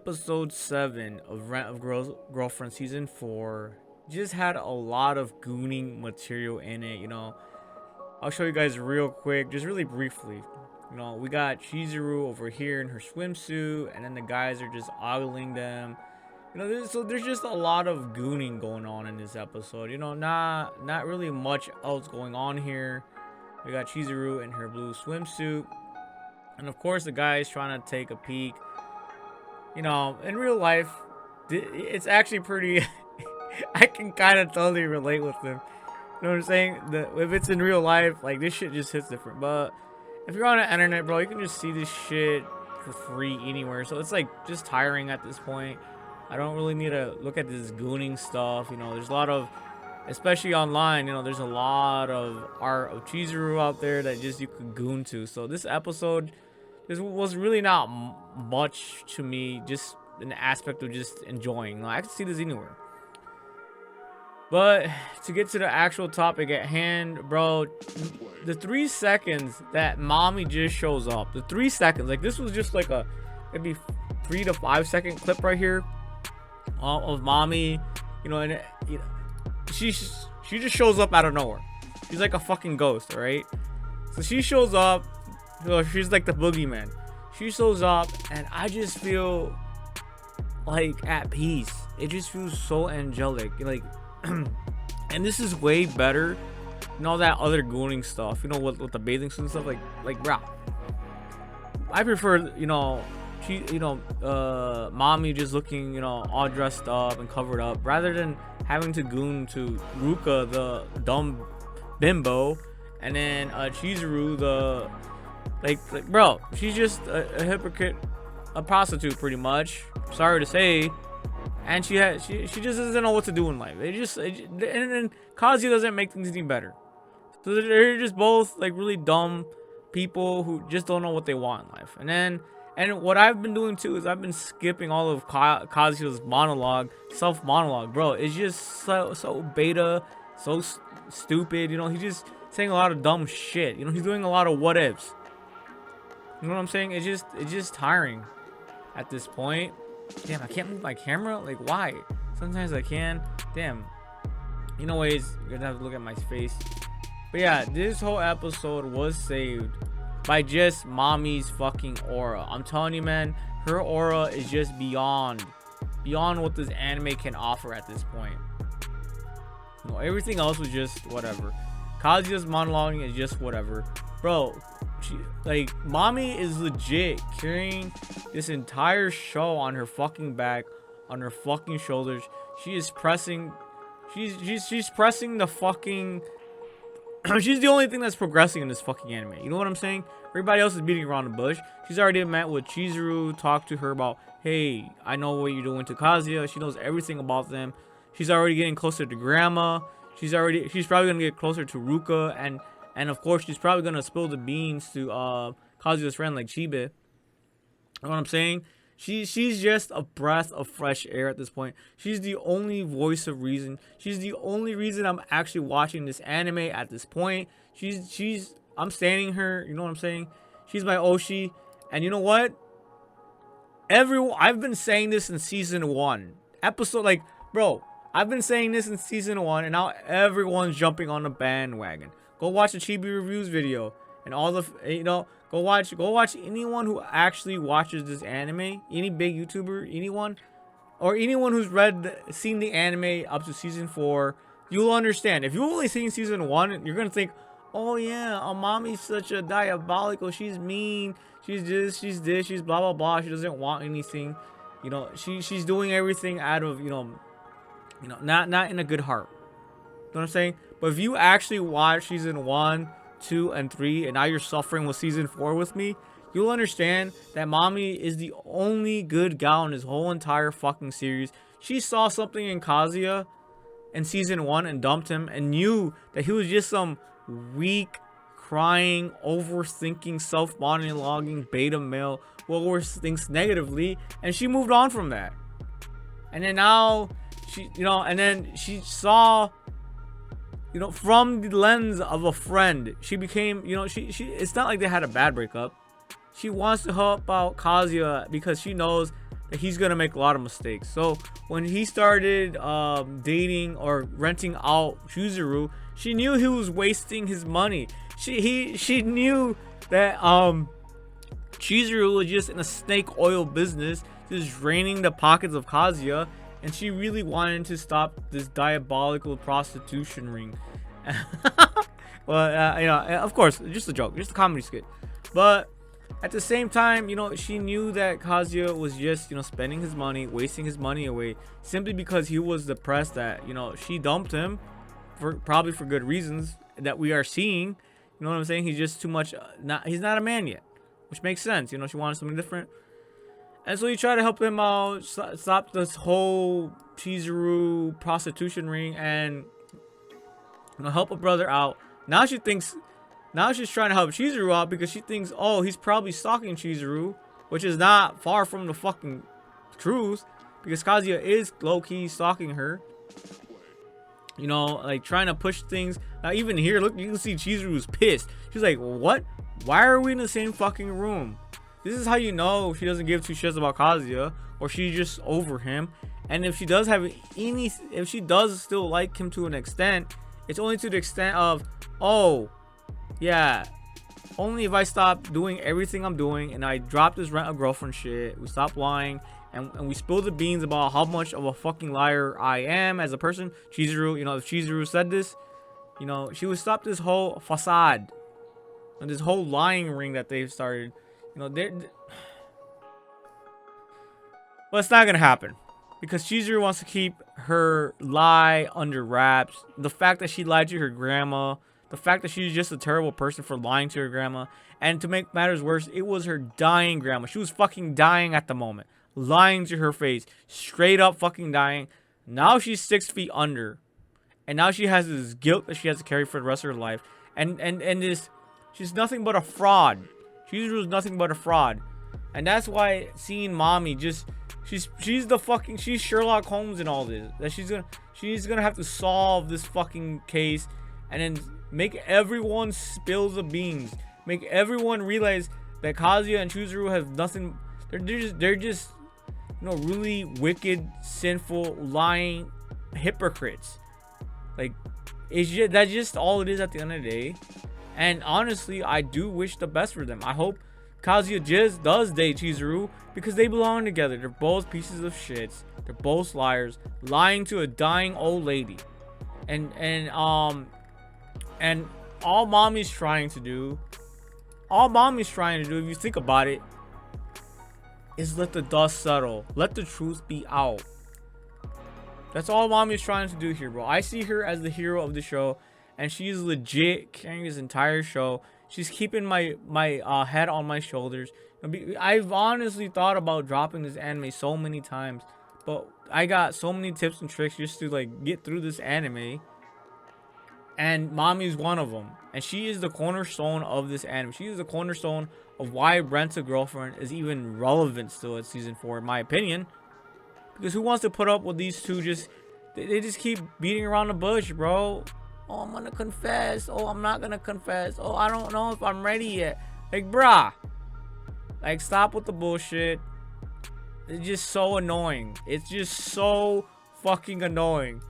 episode 7 of Rent of Girlfriend season 4 just had a lot of gooning material in it. I'll show you guys real quick, just really briefly. We got Chizuru over here in her swimsuit, and then the guys are just ogling them. There's just a lot of gooning going on in this episode. Not really much else going on here. We got Chizuru in her blue swimsuit, and of course the guys trying to take a peek. In real life, it's actually pretty. I can kind of totally relate with them. You know what I'm saying? If it's in real life, like, this shit just hits different. But if you're on the internet, bro, you can just see this shit for free anywhere. So it's like just tiring at this point. I don't really need to look at this gooning stuff. There's a lot of, especially online, there's a lot of art of Chizuru out there that just you could goon to. So this episode, this was really not much to me, just an aspect of just enjoying. I could see this anywhere. But to get to the actual topic at hand, bro, the 3 seconds that Mami just shows up, the 3 seconds, like, this was just like a maybe 3 to 5 second clip right here of Mami, and she just shows up out of nowhere. She's like a fucking ghost, right? So she shows up, she's like the boogeyman. She shows up, and I just feel like at peace. It just feels so angelic, like. And this is way better than all that other gooning stuff, with the bathing suit and stuff. Like bro, I prefer Mami just looking all dressed up and covered up, rather than having to goon to Ruka, the dumb bimbo, and then Chizuru, the like bro, she's just a hypocrite, a prostitute, pretty much. Sorry to say. And she just doesn't know what to do in life. And then Kazuya doesn't make things any better. So they're just both like really dumb people who just don't know what they want in life. And what I've been doing too is I've been skipping all of Kazuya's self monologue, bro. It's just so beta, so stupid. He's just saying a lot of dumb shit. He's doing a lot of what ifs. You know what I'm saying? It's just tiring at this point. Damn, I can't move my camera? Like, why? Sometimes I can. Damn. Anyways, you're gonna have to look at my face. But yeah, this whole episode was saved by just Mami's fucking aura. I'm telling you, man, her aura is just beyond what this anime can offer at this point. Everything else was just whatever. Kazuya's monologuing is just whatever. Bro, Mami is legit carrying this entire show on her fucking back, on her fucking shoulders. She's pressing the fucking she's the only thing that's progressing in this fucking anime. You know what I'm saying? Everybody else is beating around the bush. She's already met with Chizuru, talked to her about, hey, I know what you're doing to Kazuya. She knows everything about them. She's already getting closer to grandma. She's probably gonna get closer to Ruka, and of course, she's probably gonna spill the beans to Kazuya's friend, like Chibe. You know what I'm saying? She's just a breath of fresh air at this point. She's the only voice of reason. She's the only reason I'm actually watching this anime at this point. I'm standing her. You know what I'm saying? She's my Oshi. And you know what? I've been saying this in season 1. Bro, I've been saying this in season 1, and now everyone's jumping on the bandwagon. Go watch the Chibi Reviews video, and all the, go watch anyone who actually watches this anime, any big YouTuber, anyone, or anyone who's seen the anime up to season 4. You'll understand. If you've only seen season 1, you're gonna think, oh yeah, Mami's such a diabolical, she's mean, she's this, she's blah blah blah, she doesn't want anything, she's doing everything out of not in a good heart. You know what I'm saying? But if you actually watch season 1, 2, and 3, and now you're suffering with season 4 with me, you'll understand that Mami is the only good gal in this whole entire fucking series. She saw something in Kazuya in season 1 and dumped him, and knew that he was just some weak, crying, overthinking, self-monologuing beta male who always thinks negatively, and she moved on from that. And then now she saw, from the lens of a friend, she became, it's not like they had a bad breakup. She wants to help out Kazuya because she knows that he's gonna make a lot of mistakes. So when he started dating or renting out Chizuru, she knew he was wasting his money. She knew that Chizuru was just in a snake oil business, just draining the pockets of Kazuya, and she really wanted to stop this diabolical prostitution ring. Well, of course, just a joke, just a comedy skit. But at the same time, she knew that Kazuya was just, spending his money, wasting his money away, simply because he was depressed that, she dumped him, probably for good reasons that we are seeing. You know what I'm saying? He's just too much. He's not a man yet, which makes sense. She wanted something different. And so he tried to help him out, stop this whole Chizuru prostitution ring, and help a brother out. Now she's trying to help Chizuru out because she thinks, oh, he's probably stalking Chizuru, which is not far from the fucking truth, because Kazuya is low-key stalking her. Like trying to push things. Now even here, look, you can see Chizuru's pissed. She's like, what? Why are we in the same fucking room? This is how you know she doesn't give two shits about Kazuya, or she's just over him. And if she does if she does still like him to an extent, it's only to the extent of, oh, yeah, only if I stop doing everything I'm doing and I drop this rent a girlfriend shit, we stop lying, and we spill the beans about how much of a fucking liar I am as a person. Chizuru, if Chizuru said this, she would stop this whole facade and this whole lying ring that they've started. But it's not gonna happen because Chizuru wants to keep her lie under wraps. The fact that she lied to her grandma, the fact that she's just a terrible person for lying to her grandma, and to make matters worse, it was her dying grandma. She was fucking dying at the moment, lying to her face, straight up fucking dying. Now she's 6 feet under, and now she has this guilt that she has to carry for the rest of her life, and this, she's nothing but a fraud. Chizuru's nothing but a fraud, and that's why seeing Mami she's Sherlock Holmes in all this. That she's gonna have to solve this fucking case, and then make everyone spill the beans, make everyone realize that Kazuya and Chizuru have nothing. They're just really wicked, sinful, lying hypocrites. Like, that's just all it is at the end of the day. And honestly, I do wish the best for them. I hope Kazuya just does date Chizuru, because they belong together. They're both pieces of shits. They're both liars, lying to a dying old lady. And all Mami's trying to do, if you think about it, is let the dust settle. Let the truth be out. That's all Mami's trying to do here, bro. I see her as the hero of the show, and she's legit carrying this entire show. She's keeping my head on my shoulders. I've honestly thought about dropping this anime so many times, but I got so many tips and tricks just to like get through this anime, and Mami's one of them. And she is the cornerstone of this anime. She is the cornerstone of why Rent a Girlfriend is even relevant still at season 4, in my opinion. Because who wants to put up with these two they just keep beating around the bush, bro? Oh, I'm gonna confess. Oh, I'm not gonna confess. Oh, I don't know if I'm ready yet. Like, bruh. Like, stop with the bullshit. It's just so annoying. It's just so fucking annoying.